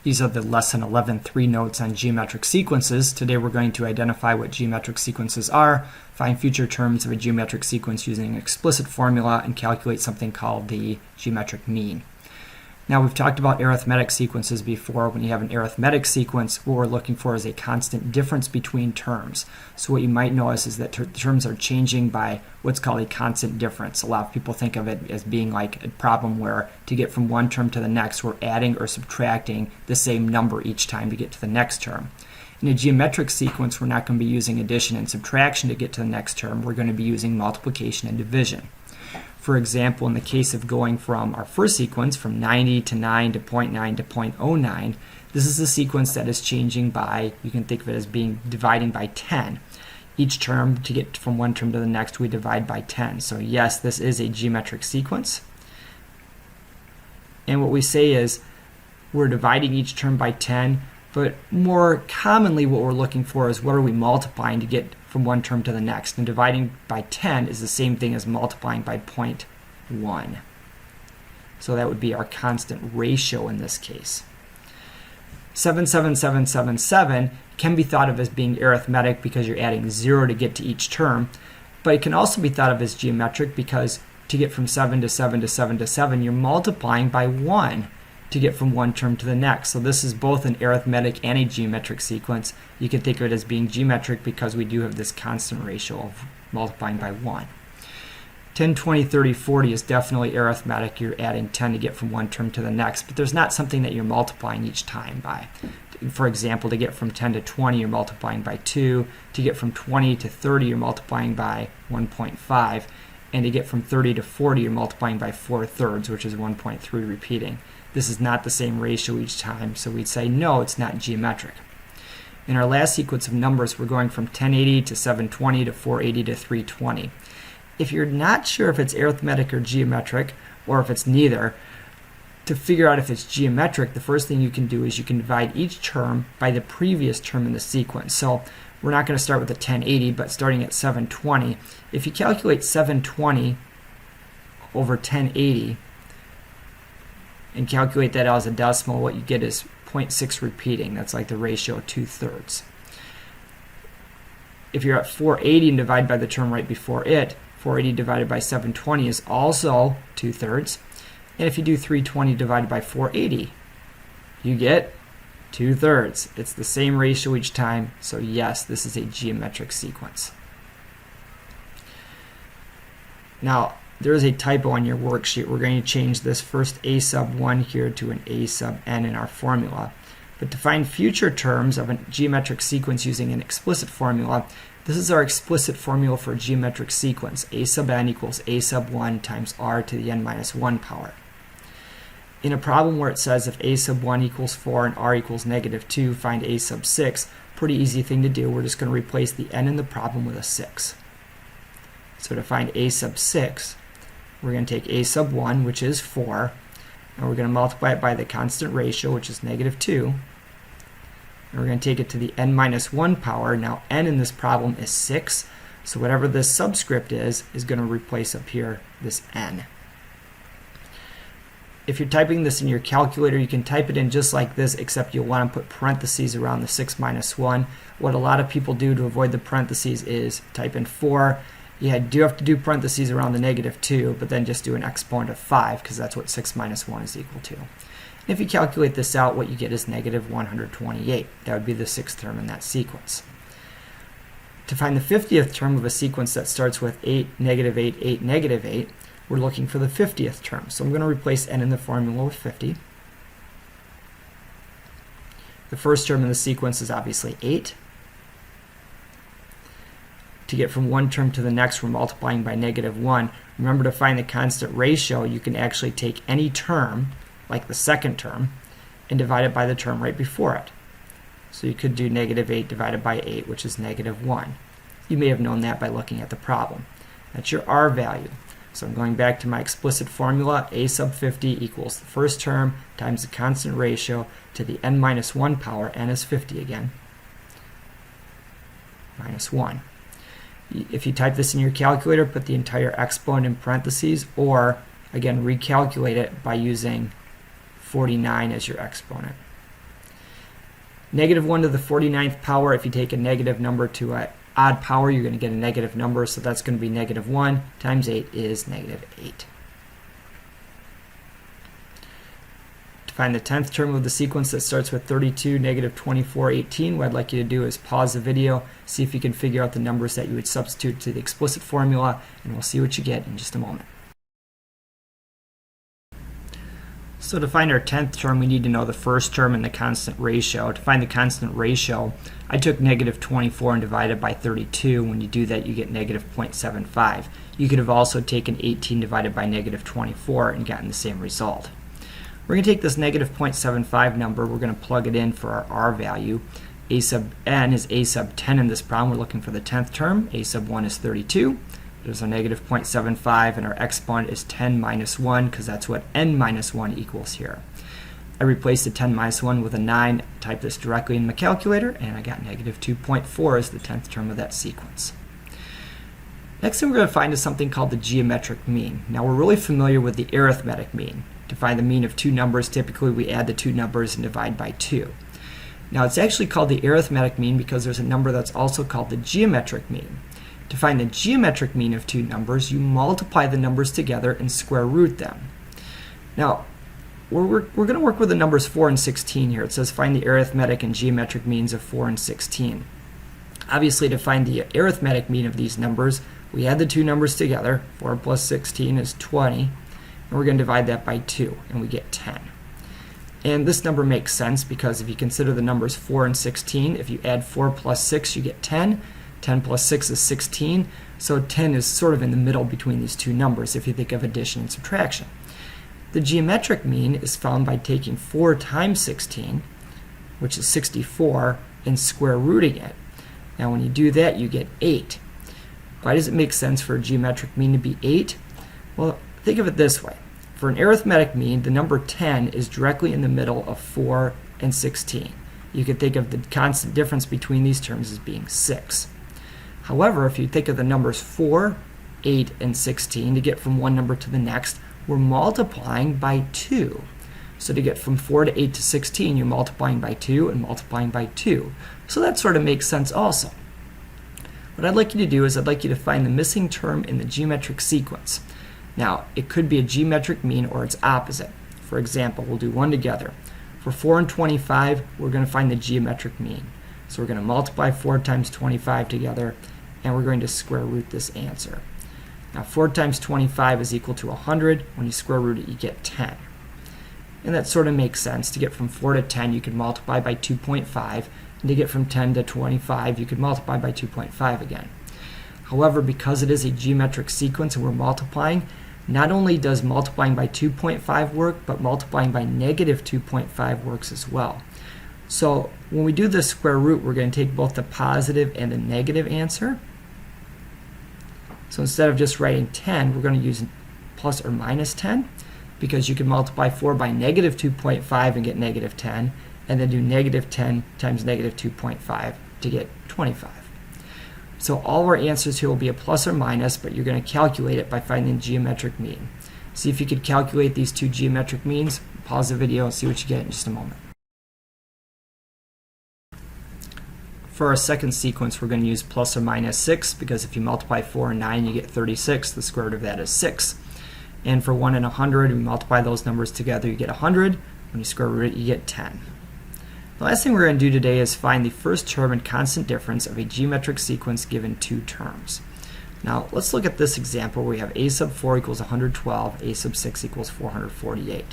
These are the Lesson 11.3 notes on geometric sequences. Today we're going to identify what geometric sequences are, find future terms of a geometric sequence using an explicit formula, and calculate something called the geometric mean. Now, we've talked about arithmetic sequences before. When you have an arithmetic sequence, what we're looking for is a constant difference between terms. So what you might notice is that terms are changing by what's called a constant difference. A lot of people think of it as being like a problem where to get from one term to the next, we're adding or subtracting the same number each time to get to the next term. In a geometric sequence, we're not going to be using addition and subtraction to get to the next term. We're going to be using multiplication and division. For example, in the case of going from our first sequence from 90 to 9 to 0.9 to 0.09, this is a sequence that is changing by, you can think of it as being dividing by 10. Each term, to get from one term to the next, we divide by 10. So yes, this is a geometric sequence. And what we say is we're dividing each term by 10, but more commonly what we're looking for is what are we multiplying to get from one term to the next. And dividing by 10 is the same thing as multiplying by 0.1. So that would be our constant ratio in this case. 77777 can be thought of as being arithmetic because you're adding 0 to get to each term, but it can also be thought of as geometric because to get from 7 to 7 to 7 to 7, you're multiplying by 1 to get from one term to the next. So this is both an arithmetic and a geometric sequence. You can think of it as being geometric because we do have this constant ratio of multiplying by 1. 10, 20, 30, 40 is definitely arithmetic. You're adding 10 to get from one term to the next, but there's not something that you're multiplying each time by. For example, to get from 10 to 20, you're multiplying by 2. To get from 20 to 30, you're multiplying by 1.5. And to get from 30 to 40, you're multiplying by 4/3, which is 1.3 repeating. This is not the same ratio each time, so we'd say no, it's not geometric. In our last sequence of numbers, we're going from 1080 to 720 to 480 to 320. If you're not sure if it's arithmetic or geometric, or if it's neither, to figure out if it's geometric, the first thing you can do is you can divide each term by the previous term in the sequence. So we're not going to start with the 1080, but starting at 720. If you calculate 720 over 1080, and calculate that as a decimal, what you get is 0.6 repeating. That's like the ratio of 2/3. If you're at 480 and divide by the term right before it, 480 divided by 720 is also 2/3. And if you do 320 divided by 480, you get 2/3. It's the same ratio each time, so yes, this is a geometric sequence. Now, there is a typo on your worksheet. We're going to change this first a sub 1 here to an a sub n in our formula. But to find future terms of a geometric sequence using an explicit formula, this is our explicit formula for a geometric sequence. A sub n equals a sub 1 times r to the n minus 1 power. In a problem where it says if a sub 1 equals 4 and r equals -2, find a sub 6, pretty easy thing to do. We're just going to replace the n in the problem with a 6. So to find a sub 6, we're going to take a sub 1, which is 4, and we're going to multiply it by the constant ratio, which is -2. And we're going to take it to the n minus 1 power. Now, n in this problem is 6, so whatever this subscript is going to replace up here this n. If you're typing this in your calculator, you can type it in just like this, except you'll want to put parentheses around the 6 minus 1. What a lot of people do to avoid the parentheses is type in 4. You do have to do parentheses around the -2, but then just do an exponent of 5, because that's what 6 minus 1 is equal to. And if you calculate this out, what you get is -128. That would be the 6th term in that sequence. To find the 50th term of a sequence that starts with 8, -8, 8, -8, we're looking for the 50th term. So I'm going to replace n in the formula with 50. The first term in the sequence is obviously 8. To get from one term to the next, we're multiplying by -1. Remember, to find the constant ratio, you can actually take any term, like the second term, and divide it by the term right before it. So you could do -8 divided by 8, which is -1. You may have known that by looking at the problem. That's your r value. So I'm going back to my explicit formula. A sub 50 equals the first term times the constant ratio to the n minus 1 power. N is 50 again, minus 1. If you type this in your calculator, put the entire exponent in parentheses, or again recalculate it by using 49 as your exponent. Negative 1 to the 49th power, if you take a negative number to an odd power, you're going to get a negative number, so that's going to be negative 1 times 8 is negative 8. To find the 10th term of the sequence that starts with 32, negative 24, 18, what I'd like you to do is pause the video, see if you can figure out the numbers that you would substitute to the explicit formula, and we'll see what you get in just a moment. So to find our 10th term, we need to know the first term and the constant ratio. To find the constant ratio, I took negative 24 and divided by 32. When you do that, you get negative 0.75. You could have also taken 18 divided by negative 24 and gotten the same result. We're going to take this negative 0.75 number, we're going to plug it in for our R value. A sub n is a sub 10 in this problem. We're looking for the 10th term. A sub 1 is 32. There's our negative 0.75, and our exponent is 10 minus 1, because that's what n minus 1 equals here. I replaced the 10 minus 1 with a 9, type this directly in my calculator, and I got negative 2.4 as the 10th term of that sequence. Next thing we're going to find is something called the geometric mean. Now we're really familiar with the arithmetic mean. To find the mean of two numbers, typically we add the two numbers and divide by 2. Now it's actually called the arithmetic mean because there's a number that's also called the geometric mean. To find the geometric mean of two numbers, you multiply the numbers together and square root them. Now, we're going to work with the numbers 4 and 16 here. It says find the arithmetic and geometric means of 4 and 16. Obviously, to find the arithmetic mean of these numbers, we add the two numbers together. 4 plus 16 is 20. And we're going to divide that by 2, and we get 10. And this number makes sense because if you consider the numbers 4 and 16, if you add 4 plus 6, you get 10. 10 plus 6 is 16, so 10 is sort of in the middle between these two numbers if you think of addition and subtraction. The geometric mean is found by taking 4 times 16, which is 64, and square rooting it. Now when you do that, you get 8. Why does it make sense for a geometric mean to be 8? Well, think of it this way. For an arithmetic mean, the number 10 is directly in the middle of 4 and 16. You could think of the constant difference between these terms as being 6. However, if you think of the numbers 4, 8, and 16, to get from one number to the next, we're multiplying by 2. So to get from 4 to 8 to 16, you're multiplying by 2 and multiplying by 2. So that sort of makes sense also. What I'd like you to do is I'd like you to find the missing term in the geometric sequence. Now, it could be a geometric mean or its opposite. For example, we'll do one together. For 4 and 25, we're going to find the geometric mean. So we're going to multiply 4 times 25 together, and we're going to square root this answer. Now 4 times 25 is equal to 100. When you square root it, you get 10. And that sort of makes sense. To get from 4 to 10, you could multiply by 2.5. And to get from 10 to 25, you could multiply by 2.5 again. However, because it is a geometric sequence and we're multiplying, not only does multiplying by 2.5 work, but multiplying by negative 2.5 works as well. So when we do the square root, we're going to take both the positive and the negative answer. So instead of just writing 10, we're going to use plus or minus 10, because you can multiply 4 by negative 2.5 and get negative 10, and then do negative 10 times negative 2.5 to get 25. So all of our answers here will be a plus or minus, but you're going to calculate it by finding the geometric mean. See if you could calculate these two geometric means. Pause the video and see what you get in just a moment. For our second sequence, we're going to use plus or minus 6, because if you multiply 4 and 9, you get 36. The square root of that is 6. And for 1 and 100, we multiply those numbers together, you get 100. When you square root it, you get 10. The last thing we're going to do today is find the first term and constant difference of a geometric sequence given two terms. Now, let's look at this example where we have a sub 4 equals 112, a sub 6 equals 448.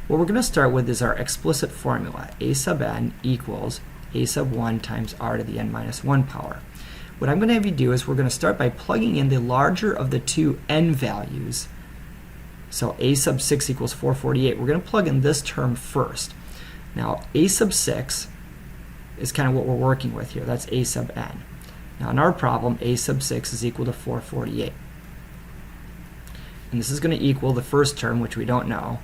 What we're going to start with is our explicit formula. A sub n equals a sub 1 times r to the n minus 1 power. What I'm going to have you do is we're going to start by plugging in the larger of the two n values. So a sub 6 equals 448. We're going to plug in this term first. Now a sub 6 is kind of what we're working with here. That's a sub n. Now in our problem, a sub 6 is equal to 448. And this is going to equal the first term, which we don't know,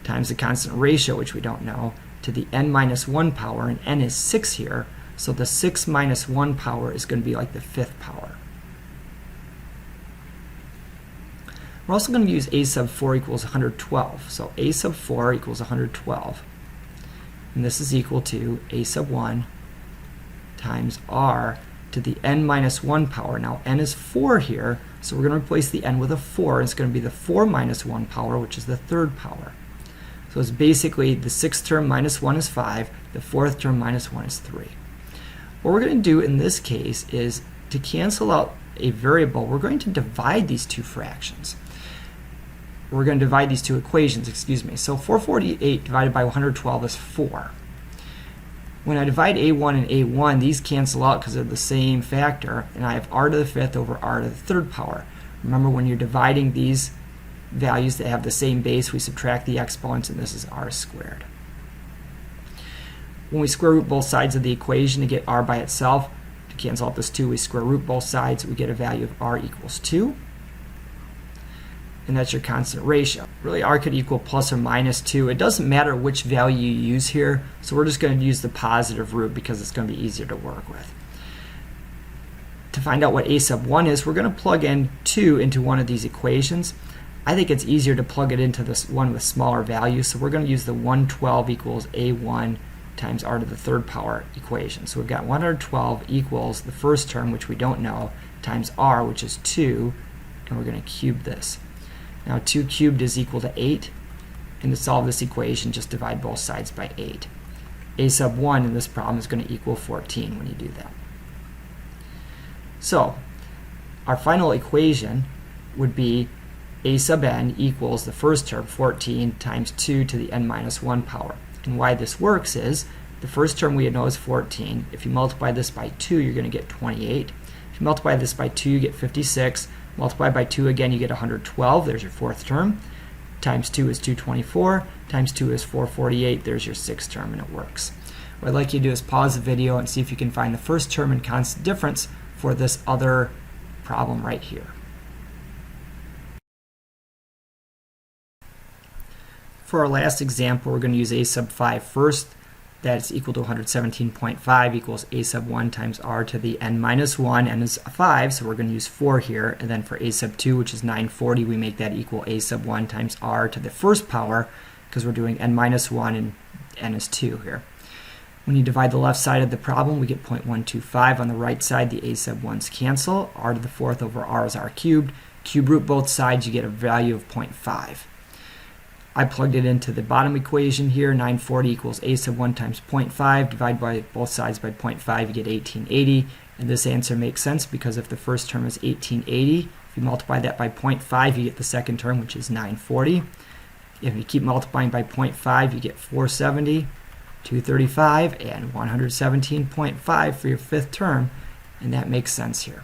times the constant ratio, which we don't know, to the n minus 1 power, and n is 6 here, so the 6 minus 1 power is going to be like the 5th power. We're also going to use a sub 4 equals 112, so a sub 4 equals 112. And this is equal to a sub 1 times r to the n minus 1 power. Now n is 4 here, so we're going to replace the n with a 4. It's going to be the 4 minus 1 power, which is the third power. So it's basically the sixth term minus 1 is 5, the fourth term minus 1 is 3. What we're going to do in this case is to cancel out a variable, we're going to divide these two fractions. We're going to divide these two equations, excuse me. So 448 divided by 112 is 4. When I divide a1 and a1, these cancel out because they're the same factor, and I have r to the fifth over r to the third power. Remember, when you're dividing these values that have the same base, we subtract the exponents, and this is r squared. When we square root both sides of the equation to get r by itself, to cancel out this 2, we square root both sides, we get a value of r equals 2. And that's your constant ratio. Really, r could equal plus or minus 2. It doesn't matter which value you use here, so we're just going to use the positive root because it's going to be easier to work with. To find out what a sub 1 is, we're going to plug in 2 into one of these equations. I think it's easier to plug it into this one with smaller values, so we're going to use the 112 equals a1 times r to the third power equation. So we've got 112 equals the first term, which we don't know, times r, which is 2, and we're going to cube this. Now 2 cubed is equal to 8, and to solve this equation, just divide both sides by 8. A sub 1 in this problem is going to equal 14 when you do that. So our final equation would be a sub n equals the first term, 14, times 2 to the n minus 1 power. And why this works is, the first term we know is 14. If you multiply this by 2, you're going to get 28. If you multiply this by 2, you get 56. Multiply by 2 again, you get 112. There's your fourth term. Times 2 is 224. Times 2 is 448. There's your sixth term, and it works. What I'd like you to do is pause the video and see if you can find the first term and constant difference for this other problem right here. For our last example, we're going to use a sub 5 first. That's equal to 117.5 equals a sub 1 times r to the n minus 1. N is 5, so we're going to use 4 here. And then for a sub 2, which is 940, we make that equal a sub 1 times r to the first power, because we're doing n minus 1 and n is 2 here. When you divide the left side of the problem, we get 0.125. On the right side, the a sub 1's cancel. R to the fourth over r is r cubed. Cube root both sides, you get a value of 0.5. I plugged it into the bottom equation here. 940 equals a sub 1 times 0.5. Divide by both sides by 0.5, you get 1880. And this answer makes sense because if the first term is 1880, if you multiply that by 0.5, you get the second term, which is 940. If you keep multiplying by 0.5, you get 470, 235, and 117.5 for your fifth term. And that makes sense here.